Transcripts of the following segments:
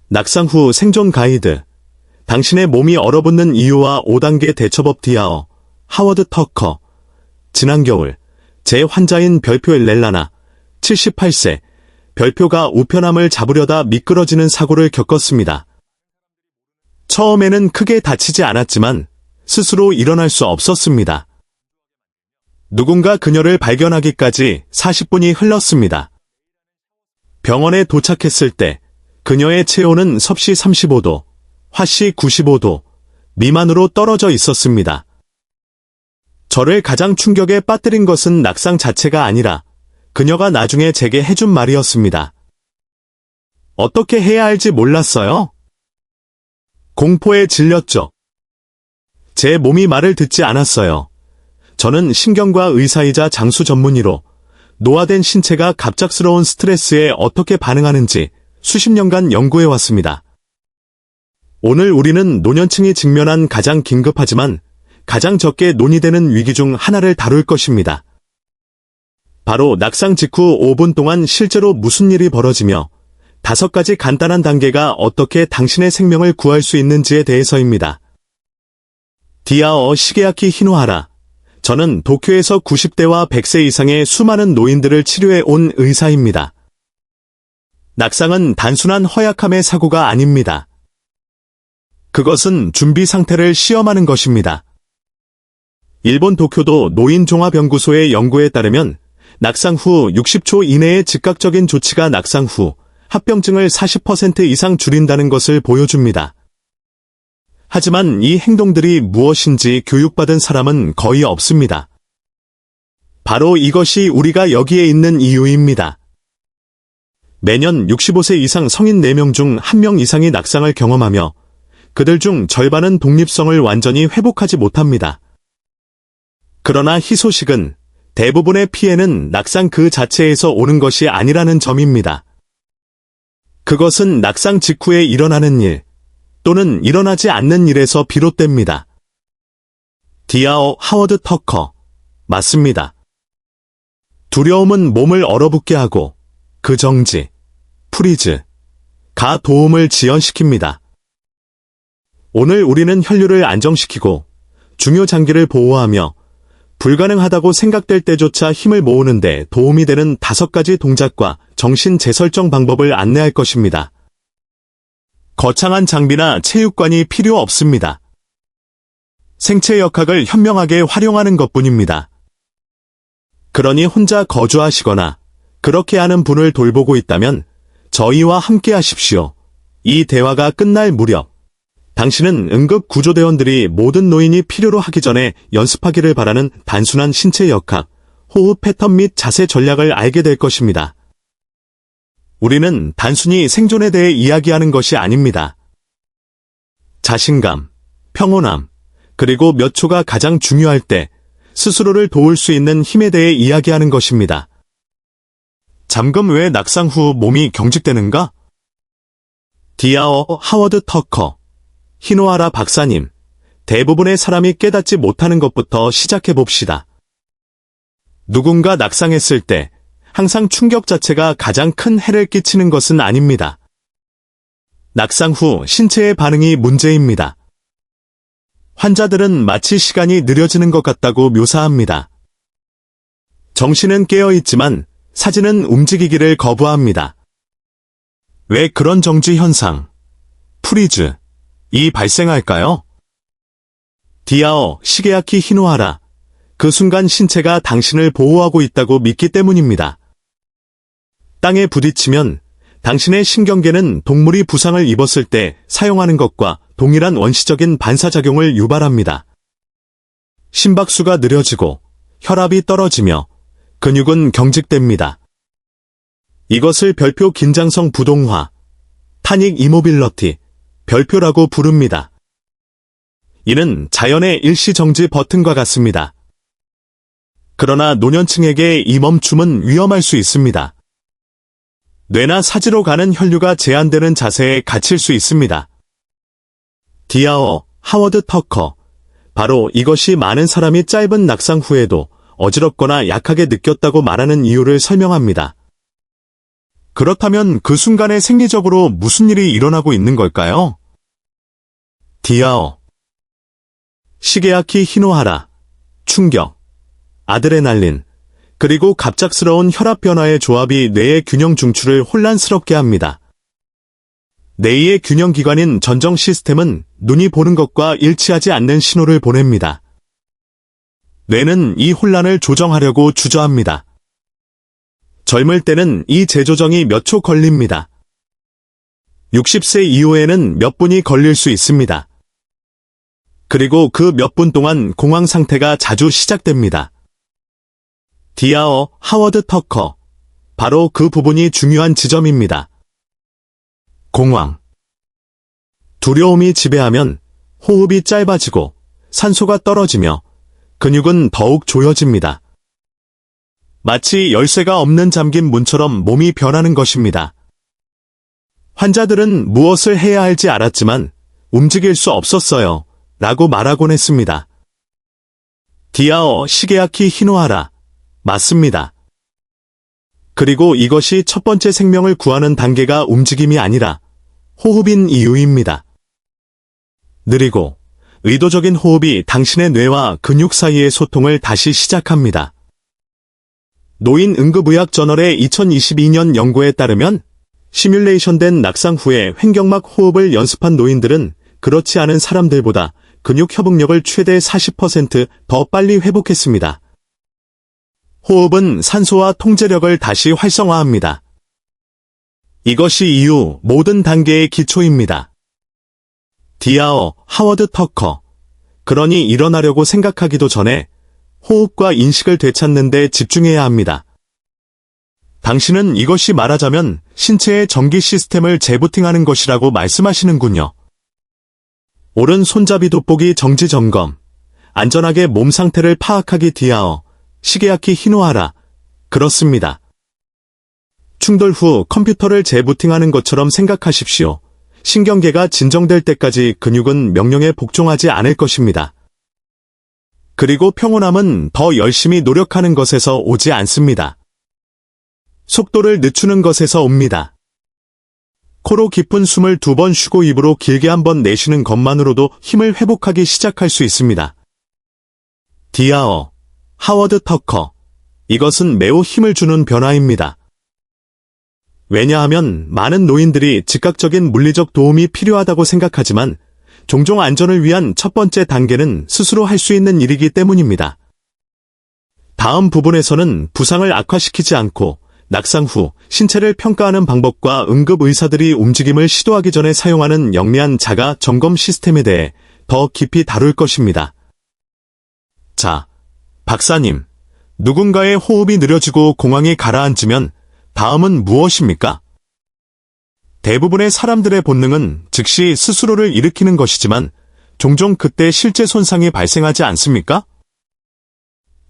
낙상 후 생존 가이드. 당신의 몸이 얼어붙는 이유와 5단계 대처법 디아어, 하워드 터커. 지난 겨울, 제 환자인 별표 렐라나, 78세, 별표가 우편함을 잡으려다 미끄러지는 사고를 겪었습니다. 처음에는 크게 다치지 않았지만 스스로 일어날 수 없었습니다. 누군가 그녀를 발견하기까지 40분이 흘렀습니다. 병원에 도착했을 때 그녀의 체온은 섭씨 35도, 화씨 95도 미만으로 떨어져 있었습니다. 저를 가장 충격에 빠뜨린 것은 낙상 자체가 아니라 그녀가 나중에 제게 해준 말이었습니다. 어떻게 해야 할지 몰랐어요? 공포에 질렸죠. 제 몸이 말을 듣지 않았어요. 저는 신경과 의사이자 장수 전문의로 노화된 신체가 갑작스러운 스트레스에 어떻게 반응하는지 수십 년간 연구해왔습니다. 오늘 우리는 노년층이 직면한 가장 긴급하지만 가장 적게 논의되는 위기 중 하나를 다룰 것입니다. 바로 낙상 직후 5분 동안 실제로 무슨 일이 벌어지며 5가지 간단한 단계가 어떻게 당신의 생명을 구할 수 있는지에 대해서입니다. 디아어 시게아키 히노하라. 저는 도쿄에서 90대와 100세 이상의 수많은 노인들을 치료해 온 의사입니다. 낙상은 단순한 허약함의 사고가 아닙니다. 그것은 준비 상태를 시험하는 것입니다. 일본 도쿄도 노인종합연구소의 연구에 따르면 낙상 후 60초 이내의 즉각적인 조치가 낙상 후 합병증을 40% 이상 줄인다는 것을 보여줍니다. 하지만 이 행동들이 무엇인지 교육받은 사람은 거의 없습니다. 바로 이것이 우리가 여기에 있는 이유입니다. 매년 65세 이상 성인 4명 중 1명 이상이 낙상을 경험하며 그들 중 절반은 독립성을 완전히 회복하지 못합니다. 그러나 희소식은 대부분의 피해는 낙상 그 자체에서 오는 것이 아니라는 점입니다. 그것은 낙상 직후에 일어나는 일, 또는 일어나지 않는 일에서 비롯됩니다. 디아어 하워드 터커. 맞습니다. 두려움은 몸을 얼어붙게 하고 그 정지, 프리즈, 가 도움을 지연시킵니다. 오늘 우리는 혈류를 안정시키고 중요 장기를 보호하며 불가능하다고 생각될 때조차 힘을 모으는데 도움이 되는 5가지 동작과 정신 재설정 방법을 안내할 것입니다. 거창한 장비나 체육관이 필요 없습니다. 생체 역학을 현명하게 활용하는 것뿐입니다. 그러니 혼자 거주하시거나 그렇게 하는 분을 돌보고 있다면 저희와 함께 하십시오. 이 대화가 끝날 무렵 당신은 응급구조대원들이 모든 노인이 필요로 하기 전에 연습하기를 바라는 단순한 신체 역학, 호흡 패턴 및 자세 전략을 알게 될 것입니다. 우리는 단순히 생존에 대해 이야기하는 것이 아닙니다. 자신감, 평온함, 그리고 몇 초가 가장 중요할 때 스스로를 도울 수 있는 힘에 대해 이야기하는 것입니다. 잠금 왜 낙상 후 몸이 경직되는가? 디아어 하워드 터커. 히노하라 박사님, 대부분의 사람이 깨닫지 못하는 것부터 시작해봅시다. 누군가 낙상했을 때 항상 충격 자체가 가장 큰 해를 끼치는 것은 아닙니다. 낙상 후 신체의 반응이 문제입니다. 환자들은 마치 시간이 느려지는 것 같다고 묘사합니다. 정신은 깨어있지만 사지는 움직이기를 거부합니다. 왜 그런 정지 현상, 프리즈, 이 발생할까요? 디아어 시게아키 히노하라. 그 순간 신체가 당신을 보호하고 있다고 믿기 때문입니다. 땅에 부딪히면 당신의 신경계는 동물이 부상을 입었을 때 사용하는 것과 동일한 원시적인 반사작용을 유발합니다. 심박수가 느려지고 혈압이 떨어지며 근육은 경직됩니다. 이것을 별표 긴장성 부동화, 타닉 이모빌러티, 별표라고 부릅니다. 이는 자연의 일시정지 버튼과 같습니다. 그러나 노년층에게 이 멈춤은 위험할 수 있습니다. 뇌나 사지로 가는 혈류가 제한되는 자세에 갇힐 수 있습니다. 디아어 하워드 터커. 바로 이것이 많은 사람이 짧은 낙상 후에도 어지럽거나 약하게 느꼈다고 말하는 이유를 설명합니다. 그렇다면 그 순간에 생리적으로 무슨 일이 일어나고 있는 걸까요? 디아어. 시게아키 히노하라. 충격, 아드레날린, 그리고 갑작스러운 혈압 변화의 조합이 뇌의 균형 중추를 혼란스럽게 합니다. 뇌의 균형기관인 전정 시스템은 눈이 보는 것과 일치하지 않는 신호를 보냅니다. 뇌는 이 혼란을 조정하려고 주저합니다. 젊을 때는 이 재조정이 몇 초 걸립니다. 60세 이후에는 몇 분이 걸릴 수 있습니다. 그리고 그 몇 분 동안 공황 상태가 자주 시작됩니다. 디아어 하워드 터커. 바로 그 부분이 중요한 지점입니다. 공황. 두려움이 지배하면 호흡이 짧아지고 산소가 떨어지며 근육은 더욱 조여집니다. 마치 열쇠가 없는 잠긴 문처럼 몸이 변하는 것입니다. 환자들은 무엇을 해야 할지 알았지만 움직일 수 없었어요. 라고 말하곤 했습니다. 디아어 시게아키 히노하라. 맞습니다. 그리고 이것이 첫 번째 생명을 구하는 단계가 움직임이 아니라 호흡인 이유입니다. 느리고 의도적인 호흡이 당신의 뇌와 근육 사이의 소통을 다시 시작합니다. 노인 응급의학 저널의 2022년 연구에 따르면 시뮬레이션된 낙상 후에 횡격막 호흡을 연습한 노인들은 그렇지 않은 사람들보다 근육 협응력을 최대 40% 빨리 회복했습니다. 호흡은 산소와 통제력을 다시 활성화합니다. 이것이 이후 모든 단계의 기초입니다. 디아어 하워드 터커. 그러니 일어나려고 생각하기도 전에 호흡과 인식을 되찾는 데 집중해야 합니다. 당신은 이것이 말하자면 신체의 전기 시스템을 재부팅하는 것이라고 말씀하시는군요. 오른 손잡이 돋보기 정지 점검. 안전하게 몸 상태를 파악하기 디아어 시게아키 히노하라. 그렇습니다. 충돌 후 컴퓨터를 재부팅하는 것처럼 생각하십시오. 신경계가 진정될 때까지 근육은 명령에 복종하지 않을 것입니다. 그리고 평온함은 더 열심히 노력하는 것에서 오지 않습니다. 속도를 늦추는 것에서 옵니다. 코로 깊은 숨을 2번 쉬고 입으로 길게 한번 내쉬는 것만으로도 힘을 회복하기 시작할 수 있습니다. 디아어 하워드 터커. 이것은 매우 힘을 주는 변화입니다. 왜냐하면 많은 노인들이 즉각적인 물리적 도움이 필요하다고 생각하지만 종종 안전을 위한 첫 번째 단계는 스스로 할 수 있는 일이기 때문입니다. 다음 부분에서는 부상을 악화시키지 않고 낙상 후 신체를 평가하는 방법과 응급의사들이 움직임을 시도하기 전에 사용하는 영리한 자가 점검 시스템에 대해 더 깊이 다룰 것입니다. 자, 박사님, 누군가의 호흡이 느려지고 공황이 가라앉으면 다음은 무엇입니까? 대부분의 사람들의 본능은 즉시 스스로를 일으키는 것이지만 종종 그때 실제 손상이 발생하지 않습니까?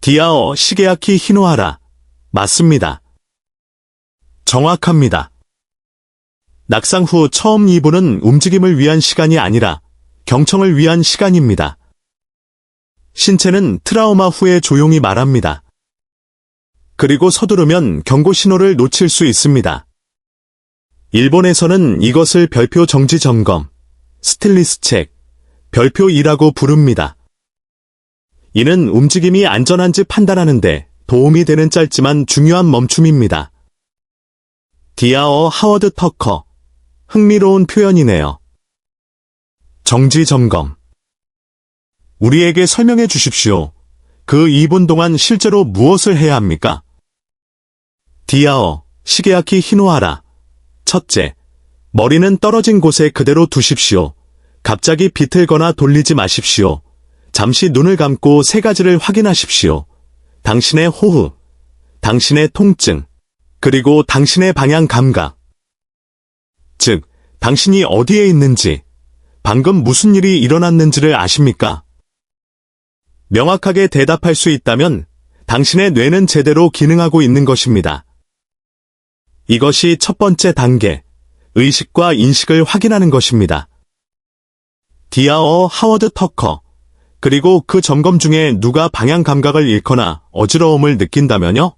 디아어 시게아키 히노하라. 맞습니다. 정확합니다. 낙상 후 처음 2분은 움직임을 위한 시간이 아니라 경청을 위한 시간입니다. 신체는 트라우마 후에 조용히 말합니다. 그리고 서두르면 경고 신호를 놓칠 수 있습니다. 일본에서는 이것을 별표 정지 점검, 스틸리스 책, 별표 2라고 부릅니다. 이는 움직임이 안전한지 판단하는데 도움이 되는 짧지만 중요한 멈춤입니다. 디아어 하워드 터커. 흥미로운 표현이네요. 정지 점검. 우리에게 설명해 주십시오. 그 2분 동안 실제로 무엇을 해야 합니까? 디아어 시게아키 히노하라. 첫째, 머리는 떨어진 곳에 그대로 두십시오. 갑자기 비틀거나 돌리지 마십시오. 잠시 눈을 감고 3가지를 확인하십시오. 당신의 호흡, 당신의 통증, 그리고 당신의 방향 감각. 즉, 당신이 어디에 있는지, 방금 무슨 일이 일어났는지를 아십니까? 명확하게 대답할 수 있다면 당신의 뇌는 제대로 기능하고 있는 것입니다. 이것이 첫 번째 단계, 의식과 인식을 확인하는 것입니다. 디아어 하워드 터커. 그리고 그 점검 중에 누가 방향 감각을 잃거나 어지러움을 느낀다면요?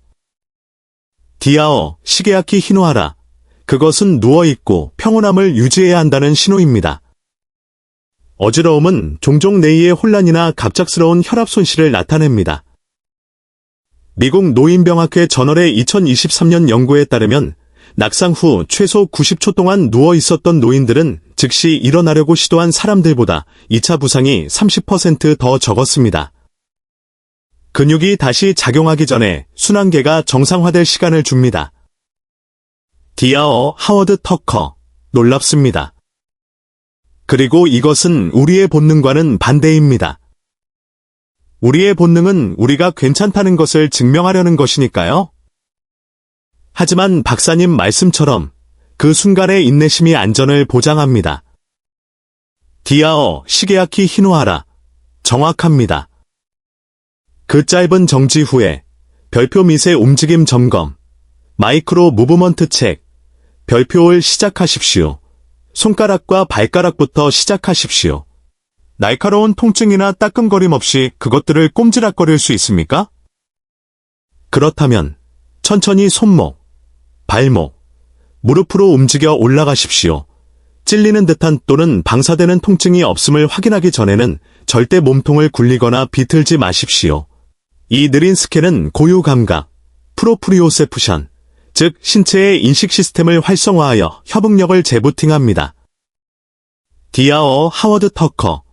디아어 시게아키 히노하라. 그것은 누워있고 평온함을 유지해야 한다는 신호입니다. 어지러움은 종종 뇌의 혼란이나 갑작스러운 혈압 손실을 나타냅니다. 미국 노인병학회 저널의 2023년 연구에 따르면 낙상 후 최소 90초 동안 누워 있었던 노인들은 즉시 일어나려고 시도한 사람들보다 2차 부상이 30% 더 적었습니다. 근육이 다시 작용하기 전에 순환계가 정상화될 시간을 줍니다. 디아어 하워드 터커, 놀랍습니다. 그리고 이것은 우리의 본능과는 반대입니다. 우리의 본능은 우리가 괜찮다는 것을 증명하려는 것이니까요. 하지만 박사님 말씀처럼 그 순간의 인내심이 안전을 보장합니다. 디아어 시게아키 히노하라, 정확합니다. 그 짧은 정지 후에 별표 밑의 움직임 점검, 마이크로 무브먼트 책, 별표를 시작하십시오. 손가락과 발가락부터 시작하십시오. 날카로운 통증이나 따끔거림 없이 그것들을 꼼지락거릴 수 있습니까? 그렇다면 천천히 손목, 발목, 무릎으로 움직여 올라가십시오. 찔리는 듯한 또는 방사되는 통증이 없음을 확인하기 전에는 절대 몸통을 굴리거나 비틀지 마십시오. 이 느린 스캔은 고유 감각, 프로프리오세프션, 즉 신체의 인식 시스템을 활성화하여 협응력을 재부팅합니다. 디아어 하워드 터커,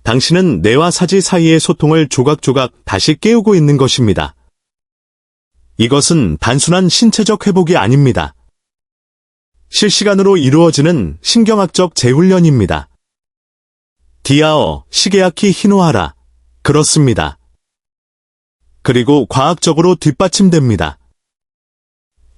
당신은 뇌와 사지 사이의 소통을 조각조각 다시 깨우고 있는 것입니다. 이것은 단순한 신체적 회복이 아닙니다. 실시간으로 이루어지는 신경학적 재훈련입니다. 디아어 시게아키 히노하라, 그렇습니다. 그리고 과학적으로 뒷받침됩니다.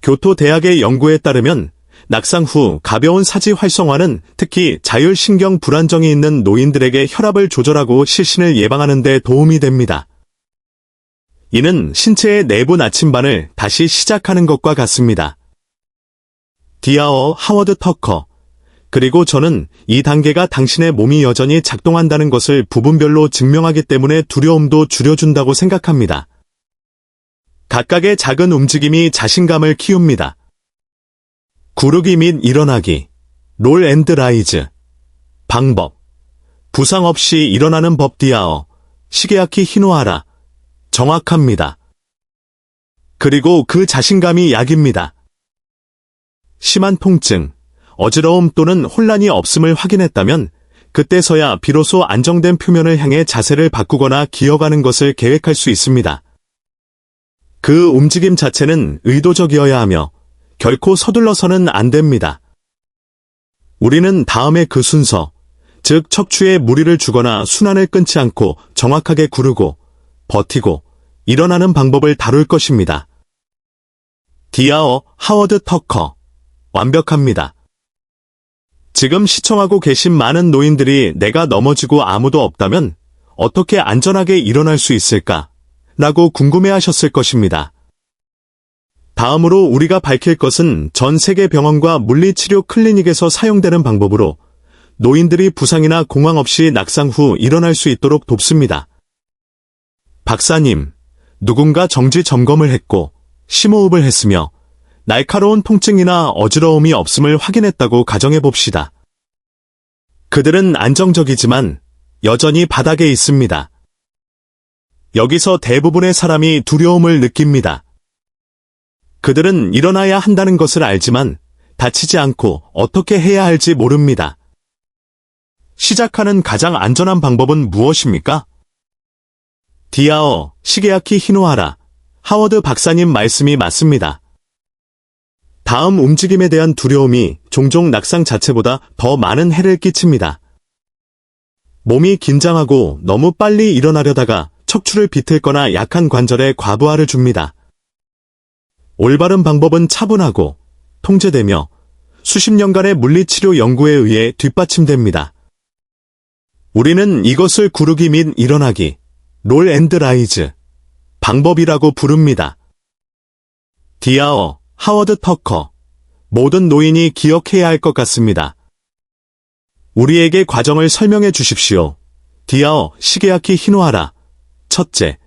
교토대학의 연구에 따르면 낙상 후 가벼운 사지 활성화는 특히 자율신경 불안정이 있는 노인들에게 혈압을 조절하고 실신을 예방하는 데 도움이 됩니다. 이는 신체의 내부 나침반을 다시 시작하는 것과 같습니다. 디아어 하워드 터커, 그리고 저는 이 단계가 당신의 몸이 여전히 작동한다는 것을 부분별로 증명하기 때문에 두려움도 줄여준다고 생각합니다. 각각의 작은 움직임이 자신감을 키웁니다. 구르기 및 일어나기, 롤 앤드 라이즈, 방법, 부상 없이 일어나는 법 디아어, 시게아키 히노하라, 정확합니다. 그리고 그 자신감이 약입니다. 심한 통증, 어지러움 또는 혼란이 없음을 확인했다면 그때서야 비로소 안정된 표면을 향해 자세를 바꾸거나 기어가는 것을 계획할 수 있습니다. 그 움직임 자체는 의도적이어야 하며 결코 서둘러서는 안 됩니다. 우리는 다음에 그 순서, 즉 척추에 무리를 주거나 순환을 끊지 않고 정확하게 구르고 버티고 일어나는 방법을 다룰 것입니다. 디아어 하워드 터커, 완벽합니다. 지금 시청하고 계신 많은 노인들이 내가 넘어지고 아무도 없다면 어떻게 안전하게 일어날 수 있을까? 라고 궁금해하셨을 것입니다. 다음으로 우리가 밝힐 것은 전 세계 병원과 물리치료 클리닉에서 사용되는 방법으로 노인들이 부상이나 공황 없이 낙상 후 일어날 수 있도록 돕습니다. 박사님, 누군가 정지 점검을 했고 심호흡을 했으며 날카로운 통증이나 어지러움이 없음을 확인했다고 가정해봅시다. 그들은 안정적이지만 여전히 바닥에 있습니다. 여기서 대부분의 사람이 두려움을 느낍니다. 그들은 일어나야 한다는 것을 알지만 다치지 않고 어떻게 해야 할지 모릅니다. 시작하는 가장 안전한 방법은 무엇입니까? 디아어 시게아키 히노하라, 하워드 박사님 말씀이 맞습니다. 다음 움직임에 대한 두려움이 종종 낙상 자체보다 더 많은 해를 끼칩니다. 몸이 긴장하고 너무 빨리 일어나려다가 척추를 비틀거나 약한 관절에 과부하를 줍니다. 올바른 방법은 차분하고 통제되며 수십 년간의 물리치료 연구에 의해 뒷받침됩니다. 우리는 이것을 구르기 및 일어나기, 롤 앤드 라이즈, 방법이라고 부릅니다. 디아어 하워드 터커, 모든 노인이 기억해야 할 것 같습니다. 우리에게 과정을 설명해 주십시오. 디아어 시게아키 히노하라. 첫째,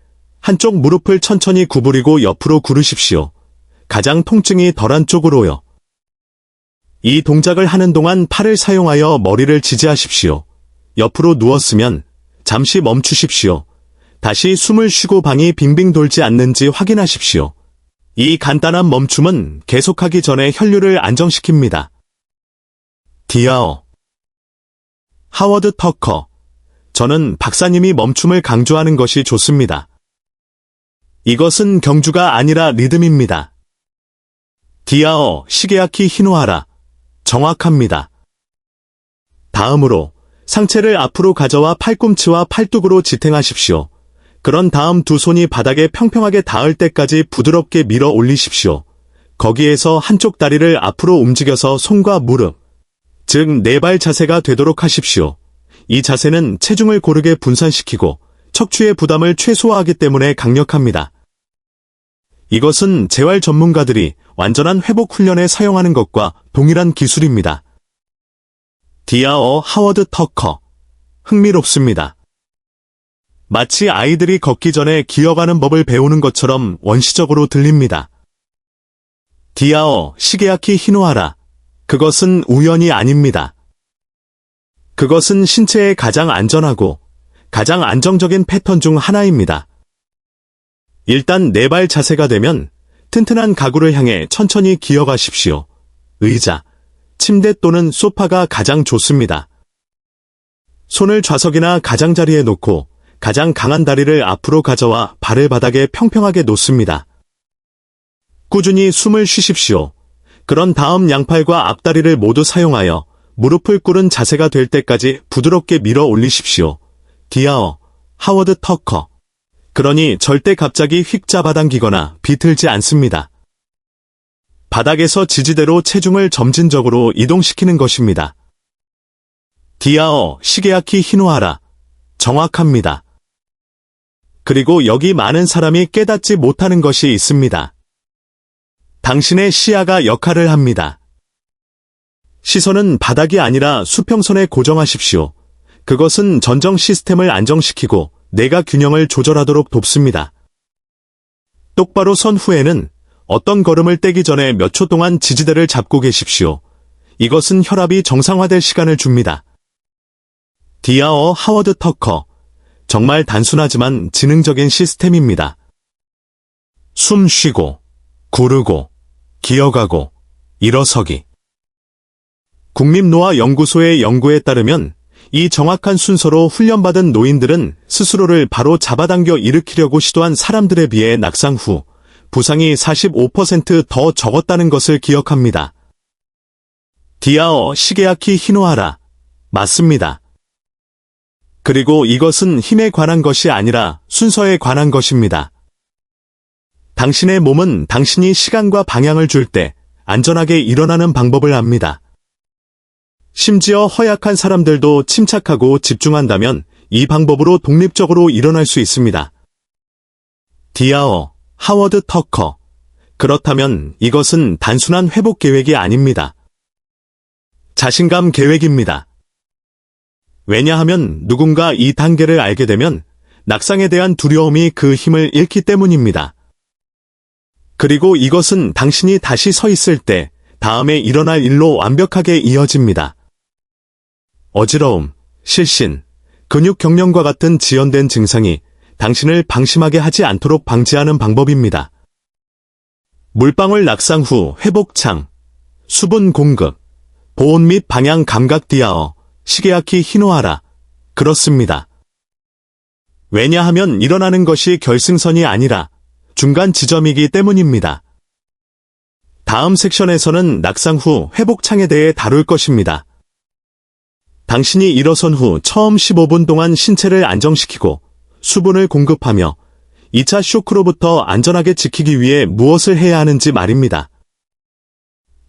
한쪽 무릎을 천천히 구부리고 옆으로 구르십시오. 가장 통증이 덜한 쪽으로요. 이 동작을 하는 동안 팔을 사용하여 머리를 지지하십시오. 옆으로 누웠으면 잠시 멈추십시오. 다시 숨을 쉬고 방이 빙빙 돌지 않는지 확인하십시오. 이 간단한 멈춤은 계속하기 전에 혈류를 안정시킵니다. 디아어. 하워드 터커. 저는 박사님이 멈춤을 강조하는 것이 좋습니다. 이것은 경주가 아니라 리듬입니다. 디아어, 시게아키 히노하라. 정확합니다. 다음으로 상체를 앞으로 가져와 팔꿈치와 팔뚝으로 지탱하십시오. 그런 다음 두 손이 바닥에 평평하게 닿을 때까지 부드럽게 밀어 올리십시오. 거기에서 한쪽 다리를 앞으로 움직여서 손과 무릎, 즉 네 발 자세가 되도록 하십시오. 이 자세는 체중을 고르게 분산시키고 척추의 부담을 최소화하기 때문에 강력합니다. 이것은 재활 전문가들이 완전한 회복 훈련에 사용하는 것과 동일한 기술입니다. 디아어 하워드 터커. 흥미롭습니다. 마치 아이들이 걷기 전에 기어가는 법을 배우는 것처럼 원시적으로 들립니다. 디아어, 시게아키 히노하라. 그것은 우연이 아닙니다. 그것은 신체의 가장 안전하고 가장 안정적인 패턴 중 하나입니다. 일단 네 발 자세가 되면 튼튼한 가구를 향해 천천히 기어가십시오. 의자, 침대 또는 소파가 가장 좋습니다. 손을 좌석이나 가장자리에 놓고 가장 강한 다리를 앞으로 가져와 발을 바닥에 평평하게 놓습니다. 꾸준히 숨을 쉬십시오. 그런 다음 양팔과 앞다리를 모두 사용하여 무릎을 꿇은 자세가 될 때까지 부드럽게 밀어 올리십시오. 디아어, 하워드 터커. 그러니 절대 갑자기 휙 잡아당기거나 비틀지 않습니다. 바닥에서 지지대로 체중을 점진적으로 이동시키는 것입니다. 디아어, 시게아키 히노하라. 정확합니다. 그리고 여기 많은 사람이 깨닫지 못하는 것이 있습니다. 당신의 시야가 역할을 합니다. 시선은 바닥이 아니라 수평선에 고정하십시오. 그것은 전정 시스템을 안정시키고 뇌가 균형을 조절하도록 돕습니다. 똑바로 선 후에는 어떤 걸음을 떼기 전에 몇 초 동안 지지대를 잡고 계십시오. 이것은 혈압이 정상화될 시간을 줍니다. 디아어 하워드 터커. 정말 단순하지만 지능적인 시스템입니다. 숨 쉬고, 구르고, 기어가고, 일어서기. 국립노화연구소의 연구에 따르면 이 정확한 순서로 훈련받은 노인들은 스스로를 바로 잡아당겨 일으키려고 시도한 사람들에 비해 낙상 후 부상이 45%더 적었다는 것을 기억합니다. 디아어, 시게아키 히노하라. 맞습니다. 그리고 이것은 힘에 관한 것이 아니라 순서에 관한 것입니다. 당신의 몸은 당신이 시간과 방향을 줄 때 안전하게 일어나는 방법을 압니다. 심지어 허약한 사람들도 침착하고 집중한다면 이 방법으로 독립적으로 일어날 수 있습니다. 디아어, 하워드 터커. 그렇다면 이것은 단순한 회복 계획이 아닙니다. 자신감 계획입니다. 왜냐하면 누군가 이 단계를 알게 되면 낙상에 대한 두려움이 그 힘을 잃기 때문입니다. 그리고 이것은 당신이 다시 서 있을 때 다음에 일어날 일로 완벽하게 이어집니다. 어지러움, 실신, 근육 경련과 같은 지연된 증상이 당신을 방심하게 하지 않도록 방지하는 방법입니다. 물방울 낙상 후 회복창, 수분 공급, 보온 및 방향 감각 디아어, 시게아키 히노하라. 그렇습니다. 왜냐하면 일어나는 것이 결승선이 아니라 중간 지점이기 때문입니다. 다음 섹션에서는 낙상 후 회복창에 대해 다룰 것입니다. 당신이 일어선 후 처음 15분 동안 신체를 안정시키고 수분을 공급하며 2차 쇼크로부터 안전하게 지키기 위해 무엇을 해야 하는지 말입니다.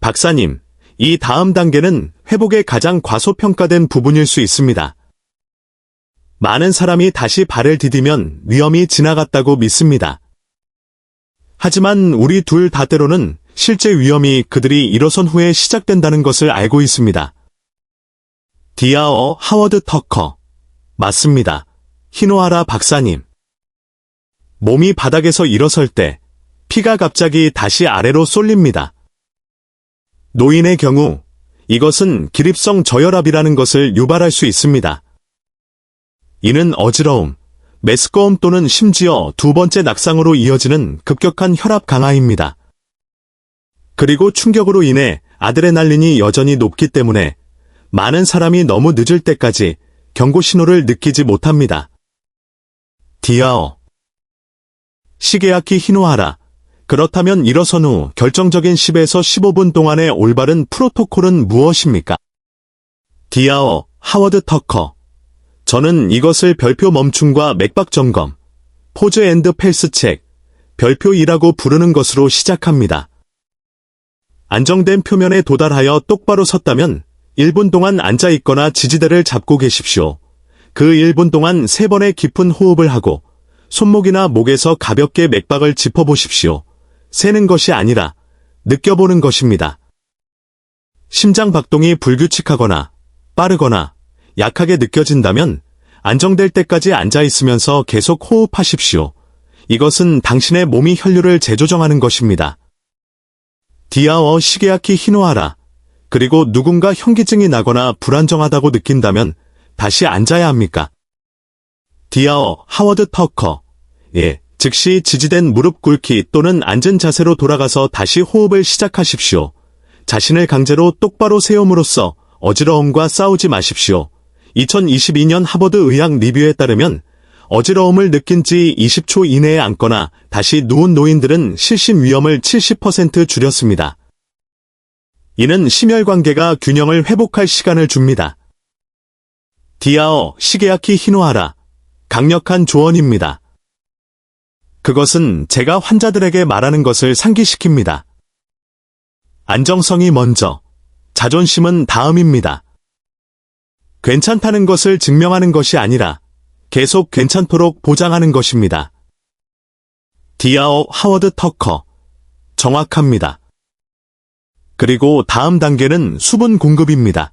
박사님, 이 다음 단계는 회복의 가장 과소평가된 부분일 수 있습니다. 많은 사람이 다시 발을 디디면 위험이 지나갔다고 믿습니다. 하지만 우리 둘 다 때로는 실제 위험이 그들이 일어선 후에 시작된다는 것을 알고 있습니다. 디아어 하워드 터커. 맞습니다. 히노하라 박사님. 몸이 바닥에서 일어설 때 피가 갑자기 다시 아래로 쏠립니다. 노인의 경우 이것은 기립성 저혈압이라는 것을 유발할 수 있습니다. 이는 어지러움, 메스꺼움 또는 심지어 두 번째 낙상으로 이어지는 급격한 혈압 강화입니다. 그리고 충격으로 인해 아드레날린이 여전히 높기 때문에 많은 사람이 너무 늦을 때까지 경고 신호를 느끼지 못합니다. 디아어. 시게야키 히노하라. 그렇다면 일어선 후 결정적인 10에서 15분 동안의 올바른 프로토콜은 무엇입니까? 디아어, 하워드 터커. 저는 이것을 별표 멈춤과 맥박 점검, 포즈 앤드 펠스 책, 별표 2라고 부르는 것으로 시작합니다. 안정된 표면에 도달하여 똑바로 섰다면 1분 동안 앉아 있거나 지지대를 잡고 계십시오. 그 1분 동안 3번의 깊은 호흡을 하고 손목이나 목에서 가볍게 맥박을 짚어보십시오. 세는 것이 아니라 느껴보는 것입니다. 심장 박동이 불규칙하거나 빠르거나 약하게 느껴진다면 안정될 때까지 앉아 있으면서 계속 호흡하십시오. 이것은 당신의 몸이 혈류를 재조정하는 것입니다. 디아어 시게야키 히노하라. 그리고 누군가 현기증이 나거나 불안정하다고 느낀다면 다시 앉아야 합니까? 디아어 하워드 터커. 예, 즉시 지지된 무릎 꿇기 또는 앉은 자세로 돌아가서 다시 호흡을 시작하십시오. 자신을 강제로 똑바로 세움으로써 어지러움과 싸우지 마십시오. 2022년 하버드 의학 리뷰에 따르면 어지러움을 느낀 지 20초 이내에 앉거나 다시 누운 노인들은 실신 위험을 70% 줄였습니다. 이는 심혈관계가 균형을 회복할 시간을 줍니다. 디아어 시게야키 히노하라. 강력한 조언입니다. 그것은 제가 환자들에게 말하는 것을 상기시킵니다. 안정성이 먼저, 자존심은 다음입니다. 괜찮다는 것을 증명하는 것이 아니라 계속 괜찮도록 보장하는 것입니다. 디아어 하워드 터커. 정확합니다. 그리고 다음 단계는 수분 공급입니다.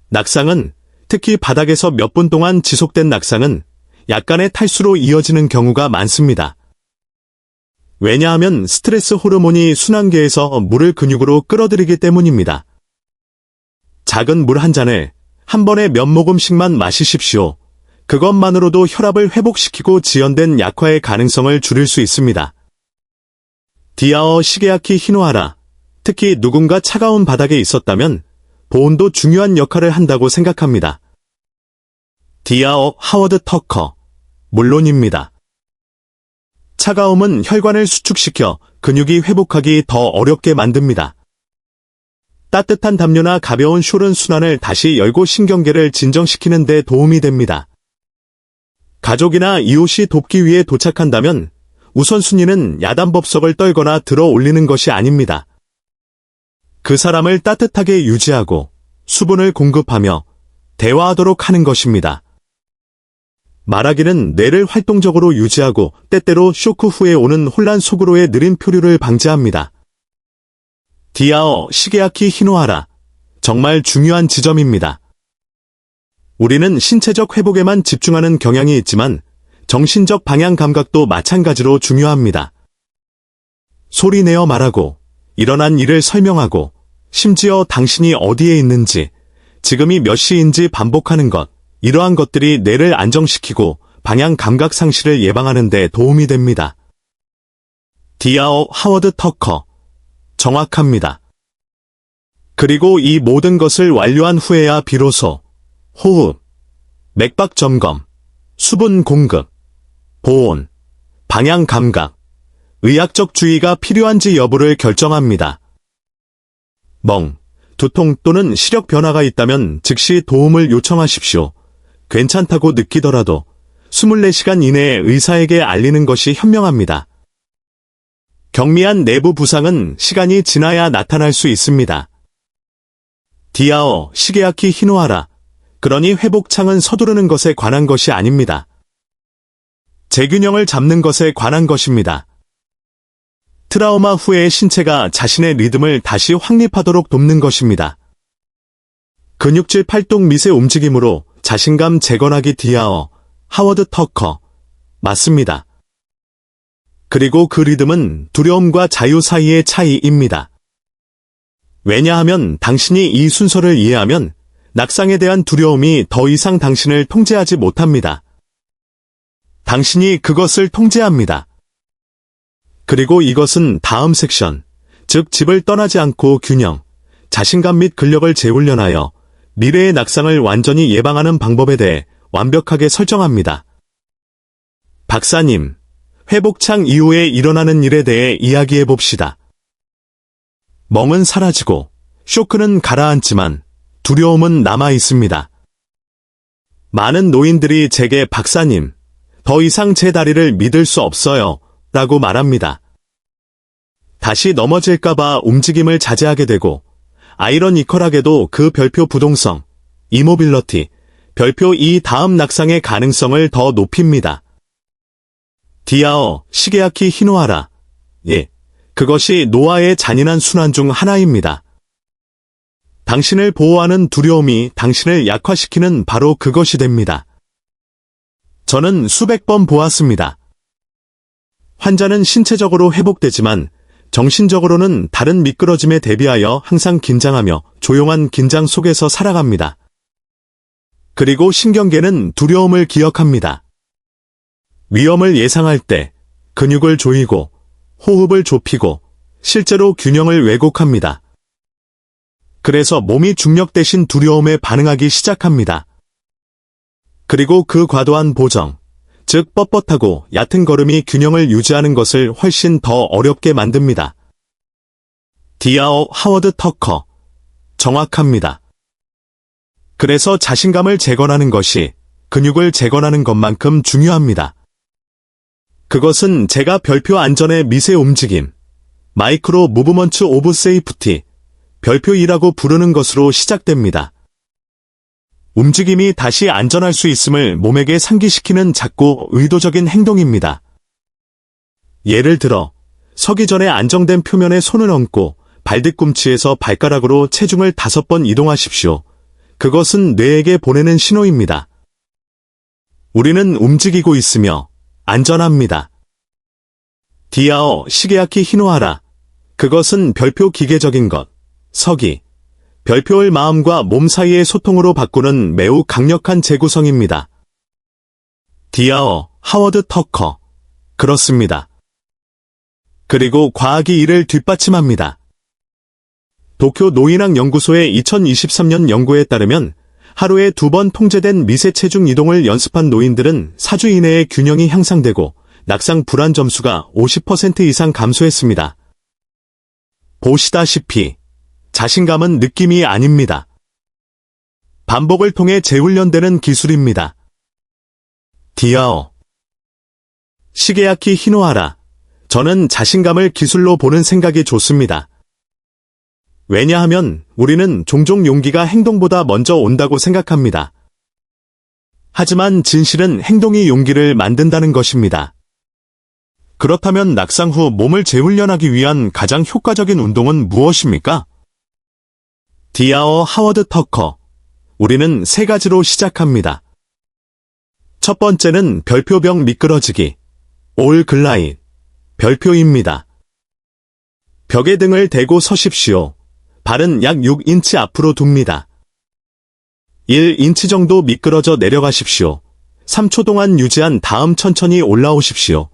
낙상은, 특히 바닥에서 몇 분 동안 지속된 낙상은 약간의 탈수로 이어지는 경우가 많습니다. 왜냐하면 스트레스 호르몬이 순환계에서 물을 근육으로 끌어들이기 때문입니다. 작은 물 한 잔을 한 번에 몇 모금씩만 마시십시오. 그것만으로도 혈압을 회복시키고 지연된 약화의 가능성을 줄일 수 있습니다. 디아어 시게야키 히노하라. 특히 누군가 차가운 바닥에 있었다면 보온도 중요한 역할을 한다고 생각합니다. 디아어 하워드 터커. 물론입니다. 차가움은 혈관을 수축시켜 근육이 회복하기 더 어렵게 만듭니다. 따뜻한 담요나 가벼운 숄은 순환을 다시 열고 신경계를 진정시키는 데 도움이 됩니다. 가족이나 이웃이 돕기 위해 도착한다면 우선순위는 야단법석을 떨거나 들어 올리는 것이 아닙니다. 그 사람을 따뜻하게 유지하고 수분을 공급하며 대화하도록 하는 것입니다. 말하기는 뇌를 활동적으로 유지하고 때때로 쇼크 후에 오는 혼란 속으로의 느린 표류를 방지합니다. 디아어 시게야키 히노하라. 정말 중요한 지점입니다. 우리는 신체적 회복에만 집중하는 경향이 있지만 정신적 방향 감각도 마찬가지로 중요합니다. 소리내어 말하고 일어난 일을 설명하고 심지어 당신이 어디에 있는지 지금이 몇 시인지 반복하는 것, 이러한 것들이 뇌를 안정시키고 방향 감각 상실을 예방하는 데 도움이 됩니다. 디아어 하워드 터커. 정확합니다. 그리고 이 모든 것을 완료한 후에야 비로소 호흡, 맥박 점검, 수분 공급, 보온, 방향 감각, 의학적 주의가 필요한지 여부를 결정합니다. 멍, 두통 또는 시력 변화가 있다면 즉시 도움을 요청하십시오. 괜찮다고 느끼더라도 24시간 이내에 의사에게 알리는 것이 현명합니다. 경미한 내부 부상은 시간이 지나야 나타날 수 있습니다. 디아어 시게야키 히노하라. 그러니 회복창은 서두르는 것에 관한 것이 아닙니다. 재균형을 잡는 것에 관한 것입니다. 트라우마 후에 신체가 자신의 리듬을 다시 확립하도록 돕는 것입니다. 근육질 팔동 미세 움직임으로 자신감 재건하기. 디아어 하워드 터커. 맞습니다. 그리고 그 리듬은 두려움과 자유 사이의 차이입니다. 왜냐하면 당신이 이 순서를 이해하면 낙상에 대한 두려움이 더 이상 당신을 통제하지 못합니다. 당신이 그것을 통제합니다. 그리고 이것은 다음 섹션, 즉 집을 떠나지 않고 균형, 자신감 및 근력을 재훈련하여 미래의 낙상을 완전히 예방하는 방법에 대해 완벽하게 설정합니다. 박사님, 회복창 이후에 일어나는 일에 대해 이야기해 봅시다. 멍은 사라지고 쇼크는 가라앉지만 두려움은 남아 있습니다. 많은 노인들이 제게 박사님, 더 이상 제 다리를 믿을 수 없어요 라고 말합니다. 다시 넘어질까봐 움직임을 자제하게 되고 아이러니컬하게도 그 별표 부동성, 이모빌러티, 별표 이 다음 낙상의 가능성을 더 높입니다. 디아어, 시게아키 히노하라. 예, 그것이 노아의 잔인한 순환 중 하나입니다. 당신을 보호하는 두려움이 당신을 약화시키는 바로 그것이 됩니다. 저는 수백 번 보았습니다. 환자는 신체적으로 회복되지만 정신적으로는 다른 미끄러짐에 대비하여 항상 긴장하며 조용한 긴장 속에서 살아갑니다. 그리고 신경계는 두려움을 기억합니다. 위험을 예상할 때 근육을 조이고 호흡을 좁히고 실제로 균형을 왜곡합니다. 그래서 몸이 중력 대신 두려움에 반응하기 시작합니다. 그리고 그 과도한 보정, 즉 뻣뻣하고 얕은 걸음이 균형을 유지하는 것을 훨씬 더 어렵게 만듭니다. 디아어 하워드 터커. 정확합니다. 그래서 자신감을 재건하는 것이 근육을 재건하는 것만큼 중요합니다. 그것은 제가 별표 안전의 미세 움직임, 마이크로 무브먼츠 오브 세이프티, 별표 2라고 부르는 것으로 시작됩니다. 움직임이 다시 안전할 수 있음을 몸에게 상기시키는 작고 의도적인 행동입니다. 예를 들어, 서기 전에 안정된 표면에 손을 얹고 발뒤꿈치에서 발가락으로 체중을 5번 이동하십시오. 그것은 뇌에게 보내는 신호입니다. 우리는 움직이고 있으며 안전합니다. 디아어, 시게아키 히노하라. 그것은 별표 기계적인 것, 서기, 별표를 마음과 몸 사이의 소통으로 바꾸는 매우 강력한 재구성입니다. 디아어, 하워드 터커. 그렇습니다. 그리고 과학이 이를 뒷받침합니다. 도쿄 노인학 연구소의 2023년 연구에 따르면 하루에 2번 통제된 미세 체중 이동을 연습한 노인들은 4주 이내에 균형이 향상되고 낙상 불안 점수가 50% 이상 감소했습니다. 보시다시피 자신감은 느낌이 아닙니다. 반복을 통해 재훈련되는 기술입니다. 디아어, 시게아키 히노하라. 저는 자신감을 기술로 보는 생각이 좋습니다. 왜냐하면 우리는 종종 용기가 행동보다 먼저 온다고 생각합니다. 하지만 진실은 행동이 용기를 만든다는 것입니다. 그렇다면 낙상 후 몸을 재훈련하기 위한 가장 효과적인 운동은 무엇입니까? 디아어 하워드 터커. 우리는 3가지로 시작합니다. 첫 번째는 별표병 미끄러지기, 올 글라이드, 별표입니다. 벽에 등을 대고 서십시오. 발은 약 6인치 앞으로 둡니다. 1인치 정도 미끄러져 내려가십시오. 3초 동안 유지한 다음 천천히 올라오십시오.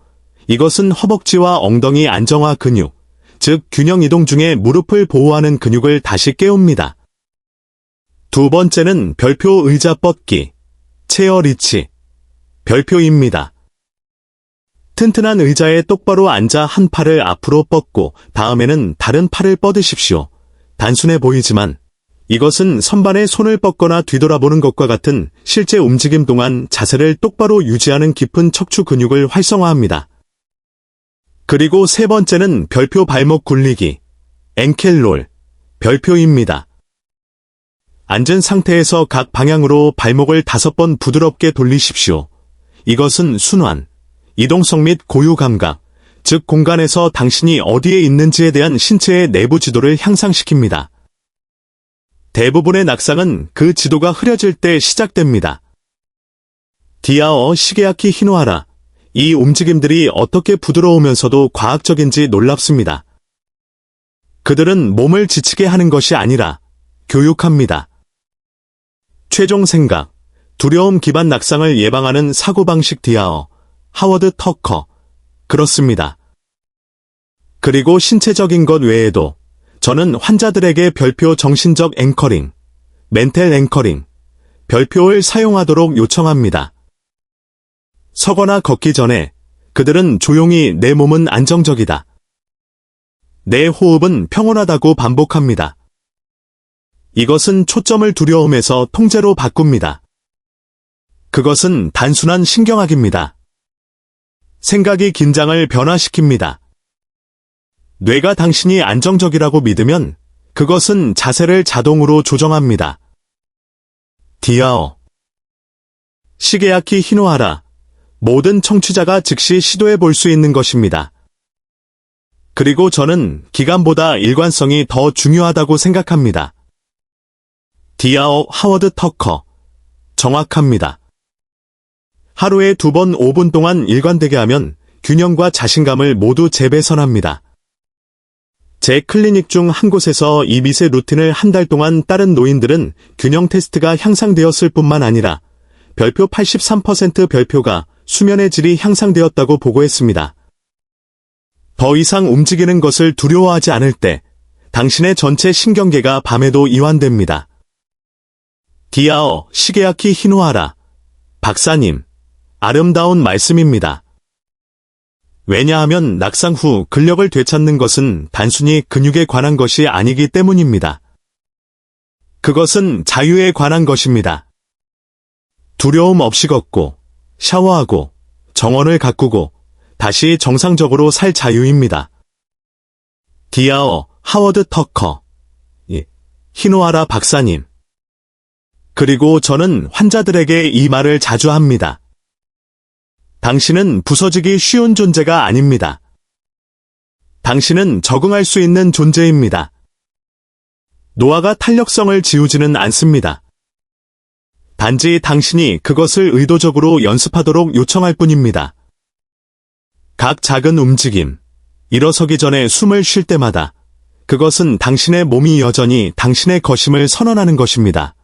이것은 허벅지와 엉덩이 안정화 근육, 즉 균형 이동 중에 무릎을 보호하는 근육을 다시 깨웁니다. 두 번째는 별표 의자 뻗기, 체어 리치, 별표입니다. 튼튼한 의자에 똑바로 앉아 한 팔을 앞으로 뻗고 다음에는 다른 팔을 뻗으십시오. 단순해 보이지만 이것은 선반에 손을 뻗거나 뒤돌아보는 것과 같은 실제 움직임 동안 자세를 똑바로 유지하는 깊은 척추 근육을 활성화합니다. 그리고 세 번째는 별표 발목 굴리기, 앵켈롤, 별표입니다. 앉은 상태에서 각 방향으로 발목을 5번 부드럽게 돌리십시오. 이것은 순환, 이동성 및 고유 감각, 즉 공간에서 당신이 어디에 있는지에 대한 신체의 내부 지도를 향상시킵니다. 대부분의 낙상은 그 지도가 흐려질 때 시작됩니다. 디아어 시게아키 히노하라. 이 움직임들이 어떻게 부드러우면서도 과학적인지 놀랍습니다. 그들은 몸을 지치게 하는 것이 아니라 교육합니다. 최종 생각, 두려움 기반 낙상을 예방하는 사고방식 디아어, 하워드 터커. 그렇습니다. 그리고 신체적인 것 외에도 저는 환자들에게 별표 정신적 앵커링, 멘탈 앵커링, 별표를 사용하도록 요청합니다. 서거나 걷기 전에 그들은 조용히 내 몸은 안정적이다. 내 호흡은 평온하다고 반복합니다. 이것은 초점을 두려움에서 통제로 바꿉니다. 그것은 단순한 신경학입니다. 생각이 긴장을 변화시킵니다. 뇌가 당신이 안정적이라고 믿으면 그것은 자세를 자동으로 조정합니다. 디아어. 시게야키 히노하라. 모든 청취자가 즉시 시도해 볼 수 있는 것입니다. 그리고 저는 기간보다 일관성이 더 중요하다고 생각합니다. 디아어 하워드 터커. 정확합니다. 하루에 2번 5분 동안 일관되게 하면 균형과 자신감을 모두 재배선합니다. 제 클리닉 중 한 곳에서 이 미세 루틴을 한 달 동안 따른 노인들은 균형 테스트가 향상되었을 뿐만 아니라 별표 83% 별표가 수면의 질이 향상되었다고 보고했습니다. 더 이상 움직이는 것을 두려워하지 않을 때 당신의 전체 신경계가 밤에도 이완됩니다. 디아어 시게야키 히노하라. 박사님, 아름다운 말씀입니다. 왜냐하면 낙상 후 근력을 되찾는 것은 단순히 근육에 관한 것이 아니기 때문입니다. 그것은 자유에 관한 것입니다. 두려움 없이 걷고, 샤워하고, 정원을 가꾸고, 다시 정상적으로 살 자유입니다. 디아어 하워드 터커. 히노하라 박사님. 그리고 저는 환자들에게 이 말을 자주 합니다. 당신은 부서지기 쉬운 존재가 아닙니다. 당신은 적응할 수 있는 존재입니다. 노화가 탄력성을 지우지는 않습니다. 단지 당신이 그것을 의도적으로 연습하도록 요청할 뿐입니다. 각 작은 움직임, 일어서기 전에 숨을 쉴 때마다 그것은 당신의 몸이 여전히 당신의 것임을 선언하는 것입니다.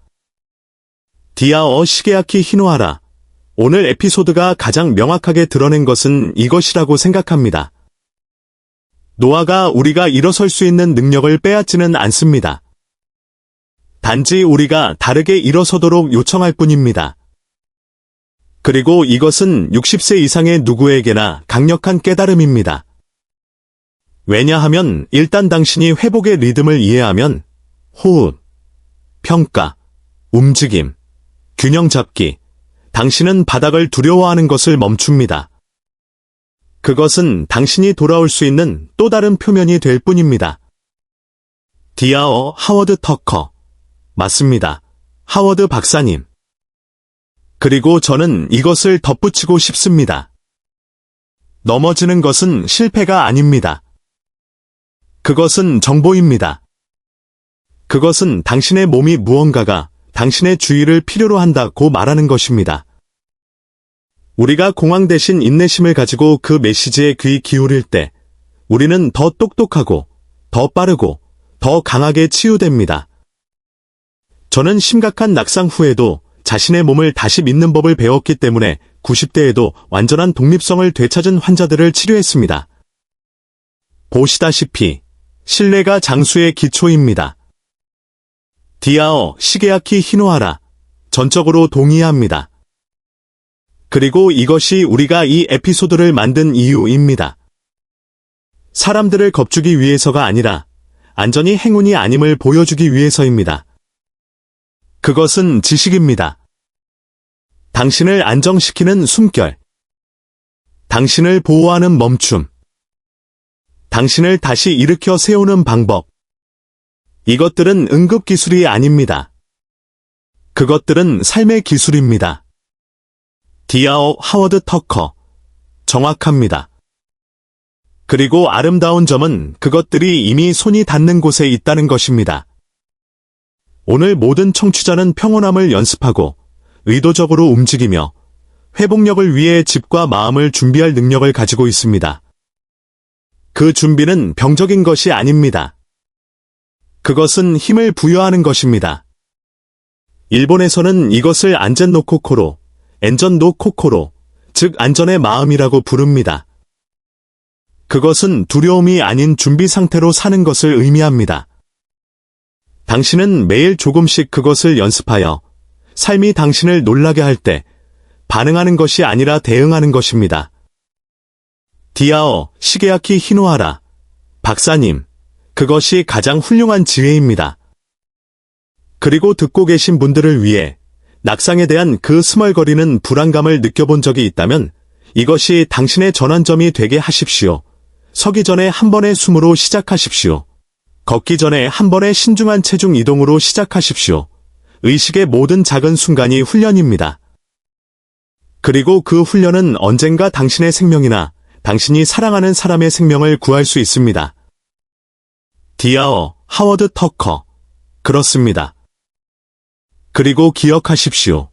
디아어 시게야키 히노하라. 오늘 에피소드가 가장 명확하게 드러낸 것은 이것이라고 생각합니다. 노화가 우리가 일어설 수 있는 능력을 빼앗지는 않습니다. 단지 우리가 다르게 일어서도록 요청할 뿐입니다. 그리고 이것은 60세 이상의 누구에게나 강력한 깨달음입니다. 왜냐하면 일단 당신이 회복의 리듬을 이해하면 호흡, 평가, 움직임, 균형 잡기, 당신은 바닥을 두려워하는 것을 멈춥니다. 그것은 당신이 돌아올 수 있는 또 다른 표면이 될 뿐입니다. 디아어 하워드 터커. 맞습니다. 하워드 박사님. 그리고 저는 이것을 덧붙이고 싶습니다. 넘어지는 것은 실패가 아닙니다. 그것은 정보입니다. 그것은 당신의 몸이 무언가가 당신의 주의를 필요로 한다고 말하는 것입니다. 우리가 공황 대신 인내심을 가지고 그 메시지에 귀 기울일 때 우리는 더 똑똑하고 더 빠르고 더 강하게 치유됩니다. 저는 심각한 낙상 후에도 자신의 몸을 다시 믿는 법을 배웠기 때문에 90대에도 완전한 독립성을 되찾은 환자들을 치료했습니다. 보시다시피 신뢰가 장수의 기초입니다. 디아어 시게야키 히노하라. 전적으로 동의합니다. 그리고 이것이 우리가 이 에피소드를 만든 이유입니다. 사람들을 겁주기 위해서가 아니라 안전이 행운이 아님을 보여주기 위해서입니다. 그것은 지식입니다. 당신을 안정시키는 숨결. 당신을 보호하는 멈춤. 당신을 다시 일으켜 세우는 방법. 이것들은 응급기술이 아닙니다. 그것들은 삶의 기술입니다. 디아어 하워드 터커. 정확합니다. 그리고 아름다운 점은 그것들이 이미 손이 닿는 곳에 있다는 것입니다. 오늘 모든 청취자는 평온함을 연습하고 의도적으로 움직이며 회복력을 위해 집과 마음을 준비할 능력을 가지고 있습니다. 그 준비는 병적인 것이 아닙니다. 그것은 힘을 부여하는 것입니다. 일본에서는 이것을 안전 노 코코로, 엔전 노 코코로, 즉 안전의 마음이라고 부릅니다. 그것은 두려움이 아닌 준비 상태로 사는 것을 의미합니다. 당신은 매일 조금씩 그것을 연습하여 삶이 당신을 놀라게 할 때 반응하는 것이 아니라 대응하는 것입니다. 디아오 시게야키 히노하라 박사님, 그것이 가장 훌륭한 지혜입니다. 그리고 듣고 계신 분들을 위해 낙상에 대한 그 스멀거리는 불안감을 느껴본 적이 있다면 이것이 당신의 전환점이 되게 하십시오. 서기 전에 한 번의 숨으로 시작하십시오. 걷기 전에 한 번의 신중한 체중 이동으로 시작하십시오. 의식의 모든 작은 순간이 훈련입니다. 그리고 그 훈련은 언젠가 당신의 생명이나 당신이 사랑하는 사람의 생명을 구할 수 있습니다. 디아오 하워드 터커. 그렇습니다. 그리고 기억하십시오.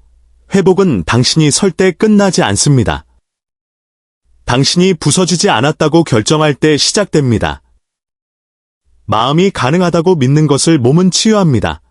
회복은 당신이 설 때 끝나지 않습니다. 당신이 부서지지 않았다고 결정할 때 시작됩니다. 마음이 가능하다고 믿는 것을 몸은 치유합니다.